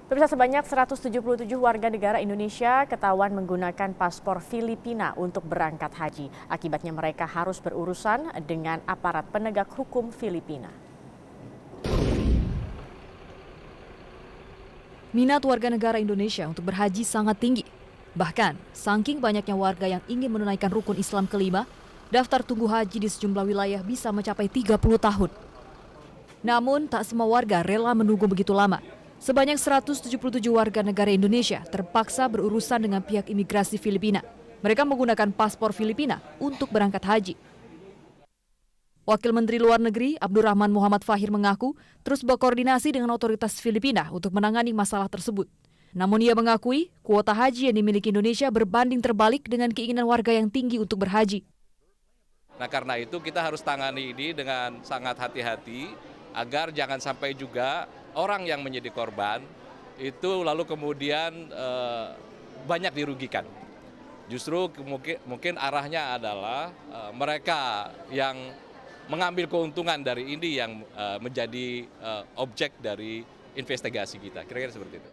Pemirsa, sebanyak 177 warga negara Indonesia ketahuan menggunakan paspor Filipina untuk berangkat haji. Akibatnya mereka harus berurusan dengan aparat penegak hukum Filipina. Minat warga negara Indonesia untuk berhaji sangat tinggi. Bahkan, saking banyaknya warga yang ingin menunaikan rukun Islam kelima, daftar tunggu haji di sejumlah wilayah bisa mencapai 30 tahun. Namun, tak semua warga rela menunggu begitu lama. Sebanyak 177 warga negara Indonesia terpaksa berurusan dengan pihak imigrasi Filipina. Mereka menggunakan paspor Filipina untuk berangkat haji. Wakil Menteri Luar Negeri Abdurrahman Muhammad Fahir mengaku terus berkoordinasi dengan otoritas Filipina untuk menangani masalah tersebut. Namun ia mengakui kuota haji yang dimiliki Indonesia berbanding terbalik dengan keinginan warga yang tinggi untuk berhaji. Nah, karena itu kita harus tangani ini dengan sangat hati-hati agar jangan sampai juga orang yang menjadi korban itu lalu kemudian banyak dirugikan. Justru mungkin arahnya adalah mereka yang mengambil keuntungan dari ini yang menjadi objek dari investigasi kita. Kira-kira seperti itu.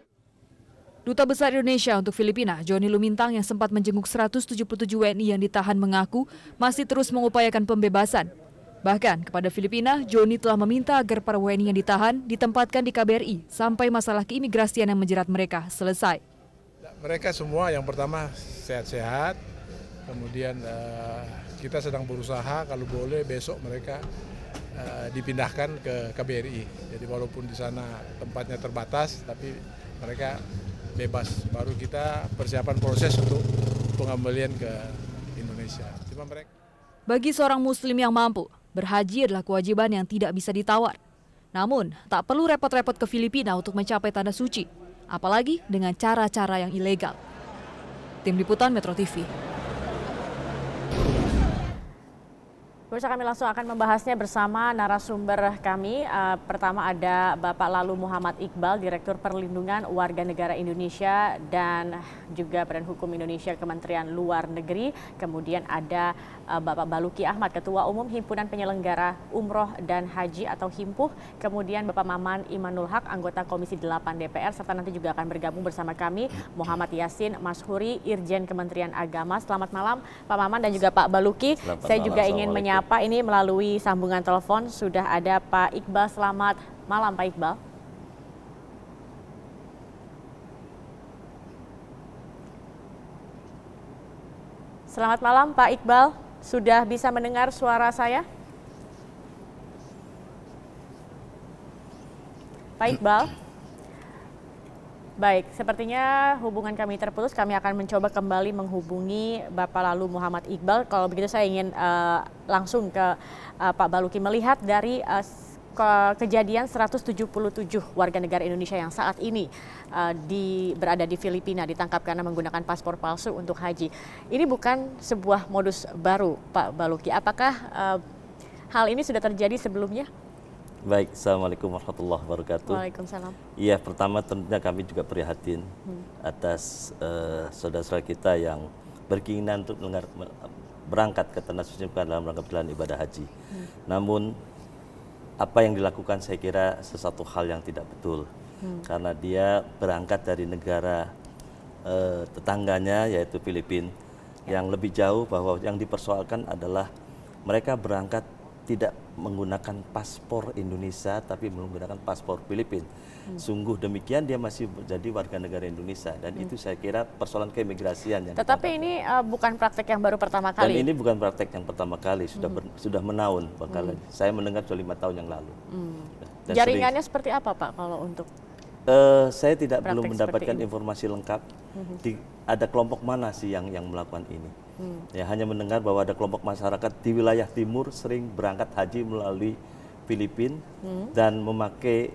Duta Besar Indonesia untuk Filipina, Johnny Lumintang, yang sempat menjenguk 177 WNI yang ditahan mengaku masih terus mengupayakan pembebasan. Bahkan kepada Filipina, Johnny telah meminta agar para WNI yang ditahan ditempatkan di KBRI sampai masalah keimigrasian yang menjerat mereka selesai. Mereka semua yang pertama sehat-sehat, kemudian kita sedang berusaha kalau boleh besok mereka dipindahkan ke KBRI. Jadi walaupun di sana tempatnya terbatas, tapi mereka bebas. Baru kita persiapan proses untuk pengembalian ke Indonesia. Bagi seorang Muslim yang mampu, berhaji adalah kewajiban yang tidak bisa ditawar. Namun, tak perlu repot-repot ke Filipina untuk mencapai tanah suci, apalagi dengan cara-cara yang ilegal. Tim Liputan Metro TV. Pemirsa, kami langsung akan membahasnya bersama narasumber kami. Pertama ada Bapak Lalu Muhammad Iqbal, Direktur Perlindungan Warga Negara Indonesia dan juga Badan Hukum Indonesia Kementerian Luar Negeri. Kemudian ada Bapak Baluki Ahmad, Ketua Umum Himpunan Penyelenggara Umroh dan Haji atau Himpuh. Kemudian Bapak Maman Imanul Haq, anggota Komisi 8 DPR, serta nanti juga akan bergabung bersama kami Muhammad Yasin Mashuri, Irjen Kementerian Agama. Selamat malam Pak Maman dan juga Pak Baluki. Saya juga ingin menyapa ini melalui sambungan telepon sudah ada Pak Iqbal. Selamat malam Pak Iqbal. Selamat malam Pak Iqbal. Sudah bisa mendengar suara saya? Pak Iqbal? Baik, sepertinya hubungan kami terputus. Kami akan mencoba kembali menghubungi Bapak Lalu Muhammad Iqbal. Kalau begitu saya ingin langsung ke Pak Baluki. Melihat dari kejadian 177 warga negara Indonesia yang saat ini berada di Filipina, ditangkap karena menggunakan paspor palsu untuk haji. Ini bukan sebuah modus baru, Pak Baluki. Apakah hal ini sudah terjadi sebelumnya? Baik, Assalamualaikum warahmatullahi wabarakatuh. Waalaikumsalam. Iya, pertama tentunya kami juga prihatin atas saudara-saudara kita yang berkeinginan untuk berangkat ke Tanah Suci dalam rangka jalan ibadah haji. Namun apa yang dilakukan saya kira sesuatu hal yang tidak betul, karena dia berangkat dari negara tetangganya yaitu Filipina, yang lebih jauh bahwa yang dipersoalkan adalah mereka berangkat tidak menggunakan paspor Indonesia tapi menggunakan paspor Filipina. Sungguh demikian dia masih menjadi warga negara Indonesia dan itu saya kira persoalan keimigrasian. Tetapi ini bukan praktek yang baru pertama kali. Dan ini bukan praktek yang pertama kali, sudah menaun. Saya mendengar sudah 5 tahun yang lalu. Jaringannya seperti apa Pak kalau untuk? Saya belum mendapatkan informasi lengkap. Ada kelompok mana sih yang melakukan ini? Ya, hanya mendengar bahwa ada kelompok masyarakat di wilayah timur sering berangkat haji melalui Filipina dan memakai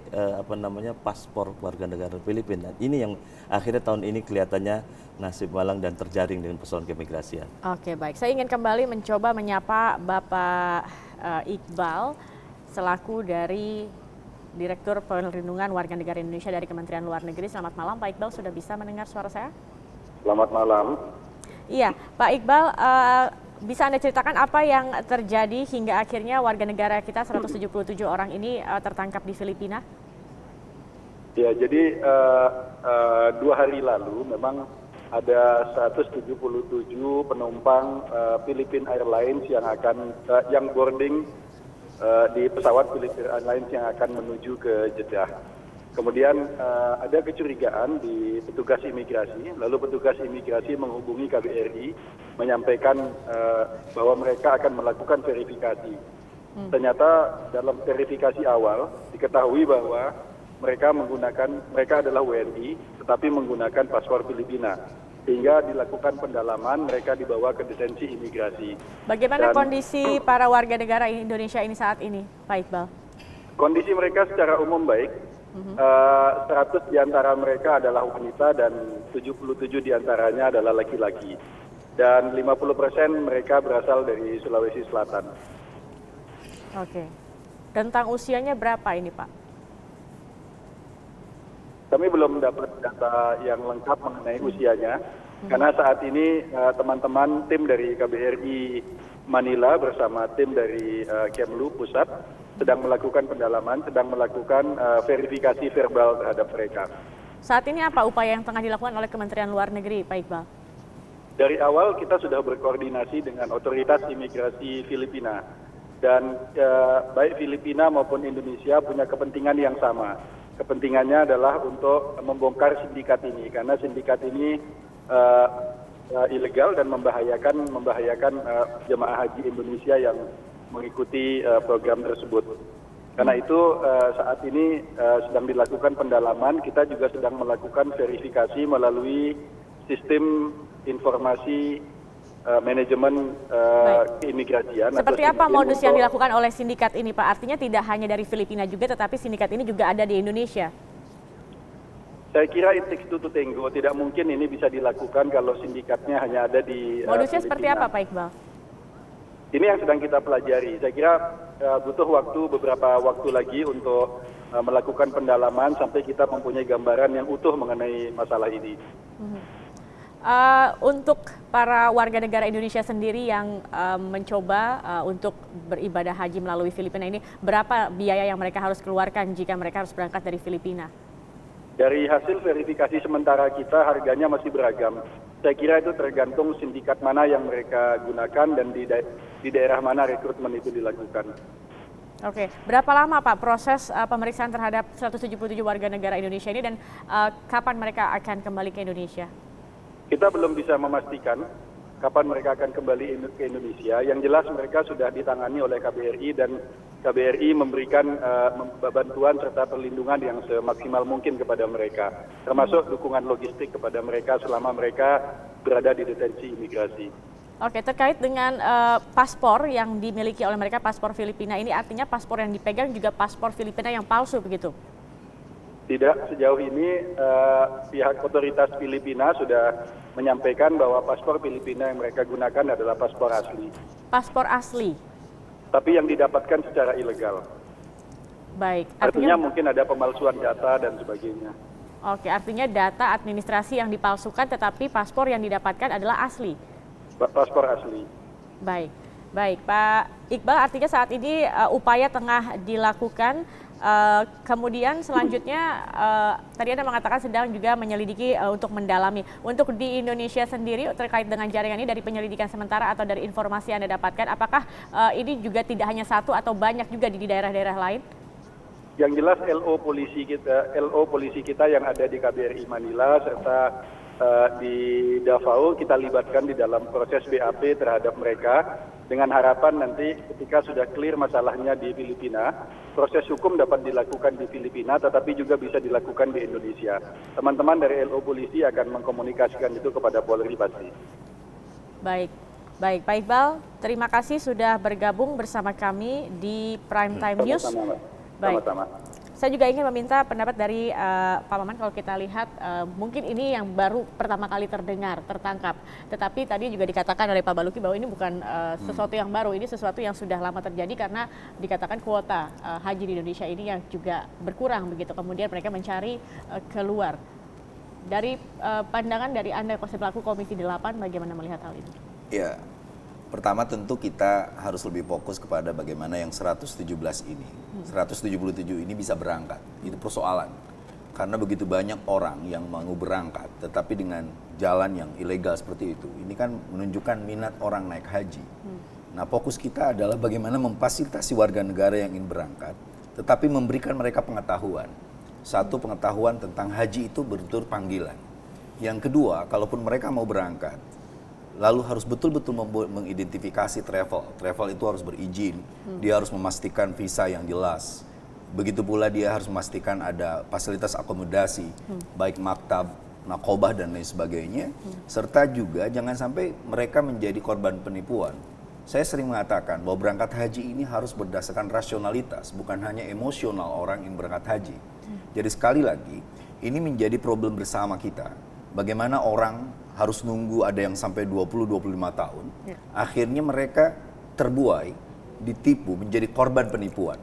paspor warga negara Filipina. Dan ini yang akhirnya tahun ini kelihatannya nasib malang dan terjaring dengan persoalan keimigrasian. Oke, baik. Saya ingin kembali mencoba menyapa Bapak Iqbal selaku dari Direktur Perlindungan Warga Negara Indonesia dari Kementerian Luar Negeri. Selamat malam Pak Iqbal, sudah bisa mendengar suara saya? Selamat malam. Iya, Pak Iqbal, bisa Anda ceritakan apa yang terjadi hingga akhirnya warga negara kita 177 orang ini tertangkap di Filipina? Ya, jadi 2 hari lalu memang ada 177 penumpang Philippine Airlines yang boarding di pesawat Philippine Airlines yang akan menuju ke Jeddah. Kemudian ada kecurigaan di petugas imigrasi, lalu petugas imigrasi menghubungi KBRI menyampaikan bahwa mereka akan melakukan verifikasi. Ternyata dalam verifikasi awal diketahui bahwa mereka adalah WNI tetapi menggunakan paspor Filipina. Sehingga dilakukan pendalaman, mereka dibawa ke detensi imigrasi. Bagaimana kondisi para warga negara Indonesia ini saat ini, Pak Iqbal? Kondisi mereka secara umum baik. 100 diantara mereka adalah wanita dan 77 diantaranya adalah laki-laki. Dan 50% mereka berasal dari Sulawesi Selatan. Oke. Tentang usianya berapa ini, Pak? Kami belum dapat data yang lengkap mengenai usianya, karena saat ini teman-teman tim dari KBRI Manila bersama tim dari Kemlu Pusat sedang melakukan pendalaman, sedang melakukan verifikasi verbal terhadap mereka. Saat ini apa upaya yang tengah dilakukan oleh Kementerian Luar Negeri, Pak Iqbal? Dari awal kita sudah berkoordinasi dengan otoritas imigrasi Filipina. Dan baik Filipina maupun Indonesia punya kepentingan yang sama. Kepentingannya adalah untuk membongkar sindikat ini, karena sindikat ini ilegal dan membahayakan jemaah haji Indonesia yang mengikuti program tersebut. Karena itu saat ini sedang dilakukan pendalaman, kita juga sedang melakukan verifikasi melalui sistem informasi manajemen keimigrasian. Seperti apa modus yang dilakukan oleh sindikat ini, Pak? Artinya tidak hanya dari Filipina juga, tetapi sindikat ini juga ada di Indonesia. Saya kira it takes two to tango. Tidak mungkin ini bisa dilakukan kalau sindikatnya hanya ada di modusnya Filipina. Seperti apa, Pak Iqbal? Ini yang sedang kita pelajari. Saya kira butuh beberapa waktu lagi untuk melakukan pendalaman sampai kita mempunyai gambaran yang utuh mengenai masalah ini. Untuk para warga negara Indonesia sendiri yang mencoba untuk beribadah haji melalui Filipina ini, berapa biaya yang mereka harus keluarkan jika mereka harus berangkat dari Filipina? Dari hasil verifikasi sementara kita, harganya masih beragam. Saya kira itu tergantung sindikat mana yang mereka gunakan dan di daerah mana rekrutmen itu dilakukan. Oke, berapa lama Pak proses pemeriksaan terhadap 177 warga negara Indonesia ini dan kapan mereka akan kembali ke Indonesia? Kita belum bisa memastikan kapan mereka akan kembali ke Indonesia. Yang jelas mereka sudah ditangani oleh KBRI dan KBRI memberikan bantuan serta perlindungan yang semaksimal mungkin kepada mereka, termasuk dukungan logistik kepada mereka selama mereka berada di detensi imigrasi. Oke, terkait dengan paspor yang dimiliki oleh mereka, paspor Filipina ini artinya paspor yang dipegang juga paspor Filipina yang palsu begitu? Tidak, sejauh ini pihak otoritas Filipina sudah menyampaikan bahwa paspor Filipina yang mereka gunakan adalah paspor asli. Paspor asli? Tapi yang didapatkan secara ilegal. Baik. Artinya mungkin ada pemalsuan data dan sebagainya. Oke, artinya data administrasi yang dipalsukan tetapi paspor yang didapatkan adalah asli? Paspor asli. Baik, baik Pak Iqbal, artinya saat ini upaya tengah dilakukan. Kemudian selanjutnya tadi Anda mengatakan sedang juga menyelidiki untuk mendalami. Untuk di Indonesia sendiri terkait dengan jaringan ini dari penyelidikan sementara atau dari informasi yang Anda dapatkan, apakah ini juga tidak hanya satu atau banyak juga di daerah-daerah lain? Yang jelas LO polisi kita yang ada di KBRI Manila serta di Davao kita libatkan di dalam proses BAP terhadap mereka dengan harapan nanti ketika sudah clear masalahnya di Filipina, proses hukum dapat dilakukan di Filipina tetapi juga bisa dilakukan di Indonesia. Teman-teman dari LO polisi akan mengkomunikasikan itu kepada Polri pasti. Baik, baik Pak Iqbal, terima kasih sudah bergabung bersama kami di Prime Time News. Baik. Sama-sama. Saya juga ingin meminta pendapat dari Pak Maman. Kalau kita lihat mungkin ini yang baru pertama kali tertangkap. Tetapi tadi juga dikatakan oleh Pak Baluki bahwa ini bukan sesuatu yang baru, ini sesuatu yang sudah lama terjadi karena dikatakan kuota haji di Indonesia ini yang juga berkurang begitu. Kemudian mereka mencari keluar. Dari pandangan dari Anda selaku Komisi 8, bagaimana melihat hal ini? Ya, pertama tentu kita harus lebih fokus kepada bagaimana yang 117 ini. 177 ini bisa berangkat, itu persoalan. karena begitu banyak orang yang mau berangkat, tetapi dengan jalan yang ilegal seperti itu, ini kan menunjukkan minat orang naik haji. Nah, fokus kita adalah bagaimana memfasilitasi warga negara yang ingin berangkat, tetapi memberikan mereka pengetahuan. Satu, pengetahuan tentang haji itu betul panggilan. Yang kedua, kalaupun mereka mau berangkat, lalu harus betul-betul mengidentifikasi travel. Travel itu harus berizin, dia harus memastikan visa yang jelas. Begitu pula dia harus memastikan ada fasilitas akomodasi, baik maktab, nakobah dan lain sebagainya. Serta juga jangan sampai mereka menjadi korban penipuan. Saya sering mengatakan bahwa berangkat haji ini harus berdasarkan rasionalitas, bukan hanya emosional orang yang berangkat haji. Jadi sekali lagi, ini menjadi problem bersama kita. Bagaimana orang harus nunggu ada yang sampai 20-25 tahun, akhirnya mereka terbuai, ditipu, menjadi korban penipuan.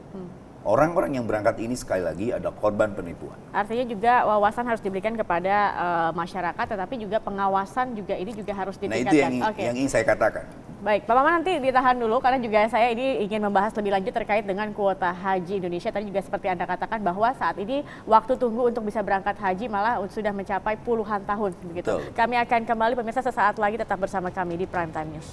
Orang-orang yang berangkat ini sekali lagi ada korban penipuan. Artinya juga wawasan harus diberikan kepada masyarakat, tetapi juga pengawasan juga ini juga harus Nah ditingkatkan. itu yang ingin saya katakan. Baik, Pak Maman nanti ditahan dulu karena juga saya ini ingin membahas lebih lanjut terkait dengan kuota haji Indonesia. Tadi juga seperti Anda katakan bahwa saat ini waktu tunggu untuk bisa berangkat haji malah sudah mencapai puluhan tahun begitu. Betul. Kami akan kembali pemirsa sesaat lagi, tetap bersama kami di Prime Time News.